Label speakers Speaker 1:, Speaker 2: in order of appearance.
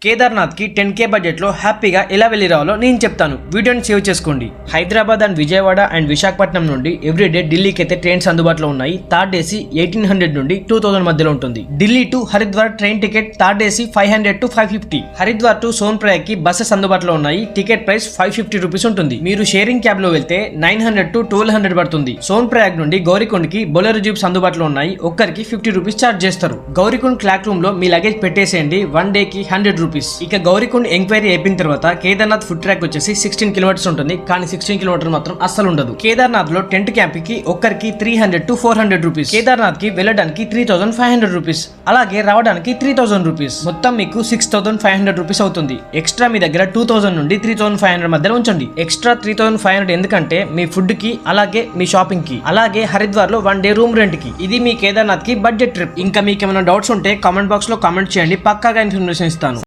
Speaker 1: కేదార్నాథ్ కి 10K budget లో హ్యాపీగా ఎలా వెళ్ళి రావాలో నేను చెప్తాను. వీడియోని సేవ్ చేసుకోండి. హైదరాబాద్ అండ్ విజయవాడ అండ్ విశాఖపట్నం నుండి ఎవ్రీడే ఢిల్లీకి అయితే ట్రైన్స్ అందుబాటులో ఉన్నాయి. థర్డ్ ఏసీ 1800 నుండి 2000 మధ్యలో ఉంటుంది. Delhi to Haridwar train ticket third AC 500 to 550. Haridwar to Sonprayag కి బస్సెస్ అందుబాటులో ఉన్నాయి. టికెట్ ప్రైస్ 550 రూపీస్ ఉంటుంది. మీరు షేరింగ్ క్యాబ్ లో వెళ్తే 900 టు 1200 పడుతుంది. సోన్ప్రయాగ్ నుండి గౌరీకుండ్ కి బొలెరో జీప్స్ అందుబాటులో ఉన్నాయి. ఒక్కరికి 50 రూపీస్ ఛార్జ్ చేస్తారు. గౌరీకుండ్ క్లాక్ రూమ్ లో మీ లగేజ్ పెట్టేసేయండి. 1 డే కి 100 రూపీస్. ఇక గౌరీకుండ్ ఎంక్వైరీ అయిపోయిన తర్వాత కేదార్నాథ్ ఫుడ్ ట్రాక్ వచ్చేసి 16 కిలోమీటర్స్ ఉంటుంది. కానీ 16 కిలోమీటర్ మాత్రం అస్సలు ఉండదు. కేదార్నాథ్ లో టెంట్ క్యాంప్ కి ఒక్కరికి 300 టు 400 రూపీస్. కేదార్నాథ్ కి వెళ్ళడానికి 3500 రూపీస్, అలాగే రావడానికి 3000 రూపీస్. మొత్తం మీకు 6500 రూపీస్ అవుతుంది. ఎక్స్ట్రా మీ దగ్గర 2000 నుండి 3500 మధ్యలో ఉంచండి. ఎక్స్ట్రా 3500 ఎందుకంటే మీ ఫుడ్ కి, అలాగే మీ షాపింగ్ కి, అలాగే హరిద్వార్ లో 1 డే రూమ్ రెంట్ కి. ఇది మీ కేదార్నాథ్ కి బడ్జెట్ ట్రిప్. ఇంకా మీకు ఏమైనా డౌట్స్ ఉంటే కామెంట్ బాక్స్ లో కామెంట్ చేయండి. పక్కాగా ఇన్ఫర్మేషన్ ఇస్తాను.